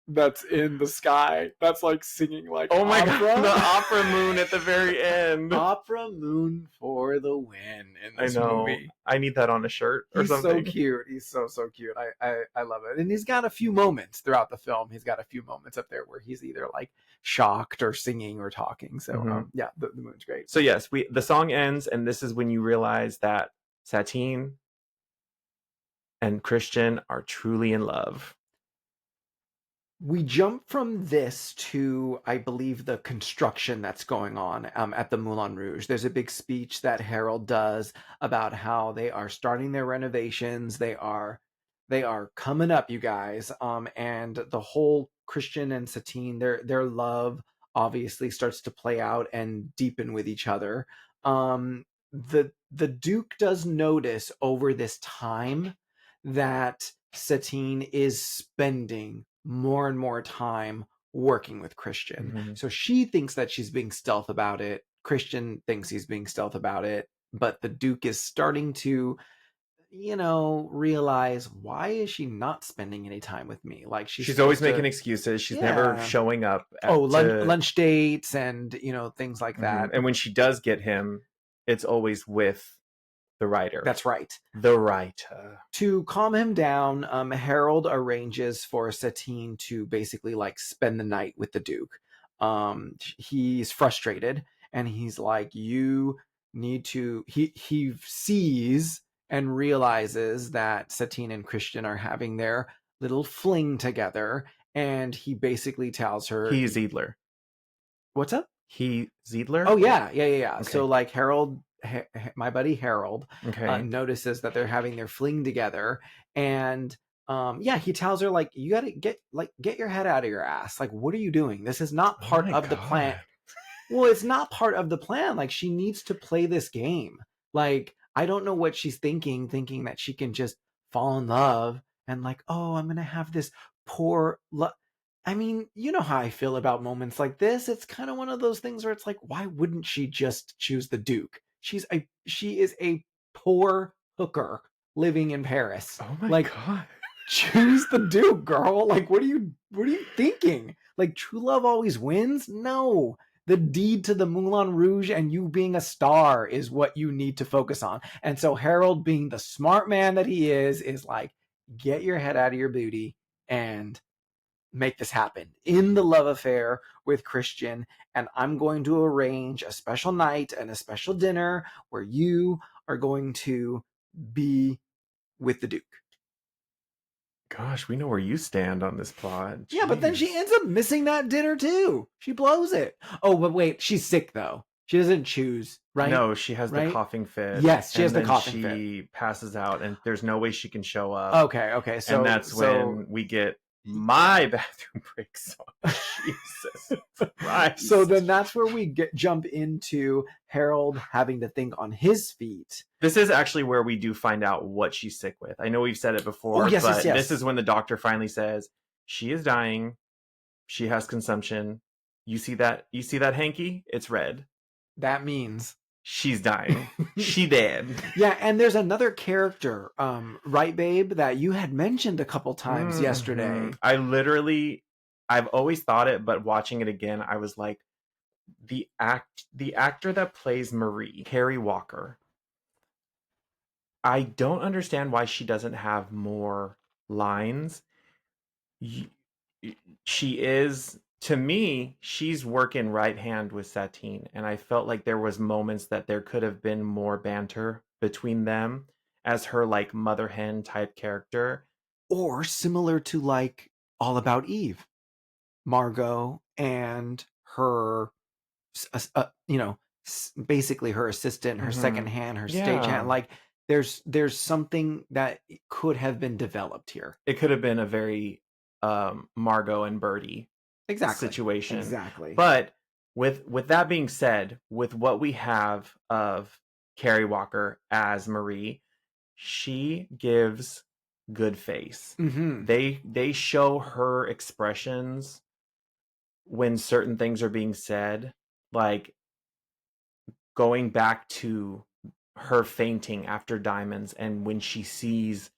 that's in the sky. That's like singing like Oh my god, the opera. opera moon at the very end. Opera moon for the win in I this know. movie. I need that on a shirt or He's so something. cute. He's so cute. I love it. And he's got a few moments throughout the film. He's got a few moments up there where he's either like shocked or singing or talking. So Hmm. yeah, the moon's great. So yes, the song ends, and this is when you realize that Satine and Christian are truly in love. We jump from this to, I believe, the construction that's going on at the Moulin Rouge. There's a big speech that Harold does about how they are starting their renovations. They are coming up, you guys. And the whole Christian and Satine, their love obviously starts to play out and deepen with each other. The Duke does notice over this time that Satine is spending more and more time working with Christian. Hmm. So she thinks that she's being stealth about it. Christian thinks he's being stealth about it. But the Duke is starting to, realize, why is she not spending any time with me? Like she's She's always supposed making to, excuses. She's never yeah. showing up Oh, to. lunch dates and, things like Mhm. that. And when she does get him, it's always with the writer. That's right. The writer. To calm him down, Harold arranges for Satine to basically like spend the night with the Duke. He's frustrated and he's like, "You need to." He sees and realizes that Satine and Christian are having their little fling together, and he basically tells her, He's Ziedler. "What's up?" He Ziedler? Oh yeah. So Okay. like Harold, my buddy Harold, Okay. notices that they're having their fling together, and yeah, he tells her like, you gotta get your head out of your ass. Like, what are you doing? This is not Oh part my of the plan. god. Well, it's not part of the plan. Like, she needs to play this game. Like, I don't know what she's thinking that she can just fall in love and like, oh, I'm gonna have this poor love. I mean, you know how I feel about moments like this. It's kind of one of those things where it's like, why wouldn't she just choose the Duke? She is a poor hooker living in Paris. Oh my Like, god. choose the Duke, girl. Like, what are you thinking? Like, true love always wins? No. The deed to the Moulin Rouge and you being a star is what you need to focus on. And so Harold, being the smart man that he is like, get your head out of your booty and make this happen in the love affair with Christian. And I'm going to arrange a special night and a special dinner where you are going to be with the Duke. Gosh, we know where you stand on this plot. Jeez. Yeah, but then she ends up missing that dinner too. She blows it. Oh, but wait, she's sick though. She doesn't choose, right? No, she has right? the coughing fit. Yes, she has the coughing fit. She passes out, and there's no way she can show up. Okay. So and that's when we get my bathroom break song. Jesus Christ. So then that's where we jump into Harold having to think on his feet. This is actually where we do find out what she's sick with. I know we've said it before, but this is when the doctor finally says she is dying. She has consumption. You see that hanky? It's red. That means she's dying. She dead. Yeah, and there's another character, right, babe, that you had mentioned a couple times yesterday. I've always thought it, but watching it again, I was like, the actor that plays Marie, Carrie Walker. I don't understand why she doesn't have more lines. She is, to me, she's working right hand with Satine, and I felt like there was moments that there could have been more banter between them as her like mother hen type character, or similar to like All About Eve, Margot and her, basically her assistant, her second hand, her stage hand. Like there's something that could have been developed here. It could have been a very Margot and Birdie situation. Exactly. But with that being said, with what we have of Carrie Walker as Marie, she gives good face. Mm-hmm. They show her expressions when certain things are being said, like going back to her fainting after Diamonds, and when she sees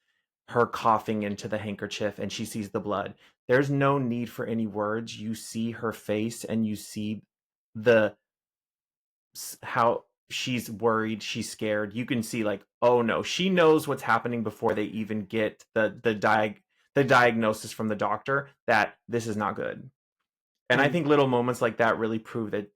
her coughing into the handkerchief and she sees the blood. There's no need for any words. You see her face and you see how she's worried, she's scared. You can see like, oh no, she knows what's happening before they even get the diagnosis from the doctor that this is not good. And I think little moments like that really prove that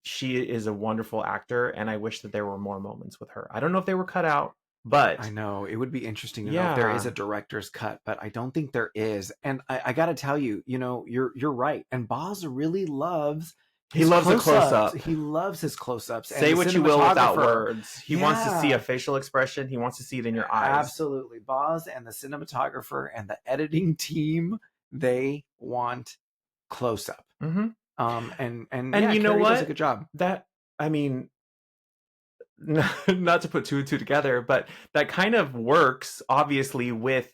she is a wonderful actor, and I wish that there were more moments with her. I don't know if they were cut out, but I know it would be interesting to know if there is a director's cut, but I don't think there is. And I got to tell you, you're right. And Boz really loves. He loves a close-up. He loves his close-ups. Say what you will without words. He wants to see a facial expression. He wants to see it in your eyes. Absolutely. Boz and the cinematographer and the editing team, they want close-up. Mm-hmm. And you know what? Does a good job. Not to put two and two together, but that kind of works obviously with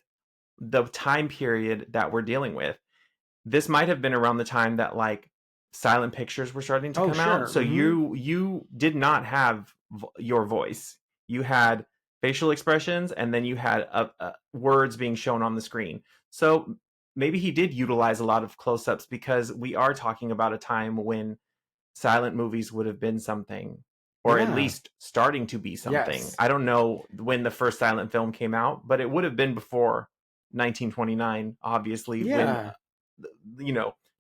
the time period that we're dealing with. This might have been around the time that like silent pictures were starting to come out. So you did not have your voice. You had facial expressions, and then you had words being shown on the screen. So maybe he did utilize a lot of close-ups, because we are talking about a time when silent movies would have been something, or at least starting to be something. Yes. I don't know when the first silent film came out, but it would have been before 1929, obviously, when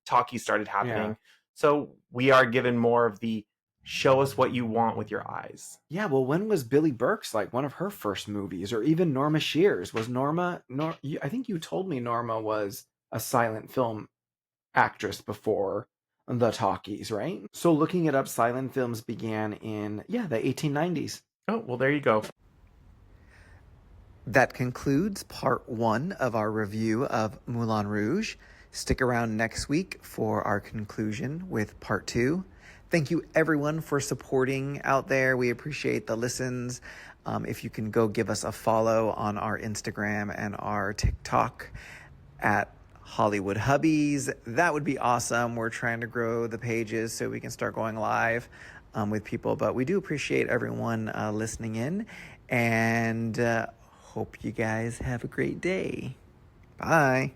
talkies started happening. Yeah. So we are given more of the show us what you want with your eyes. Yeah, well, when was Billie Burke's like one of her first movies, or even Norma Shears? Was I think you told me Norma was a silent film actress before the talkies, right? So looking it up, silent films began in the 1890s. Oh, well, there you go. That concludes part 1 of our review of Moulin Rouge. Stick around next week for our conclusion with part 2. Thank you everyone for supporting out there. We appreciate the listens. If you can go give us a follow on our Instagram and our TikTok at Hollywood Hubbies, that would be awesome. We're trying to grow the pages so we can start going live with people, but we do appreciate everyone listening in, and hope you guys have a great day. Bye.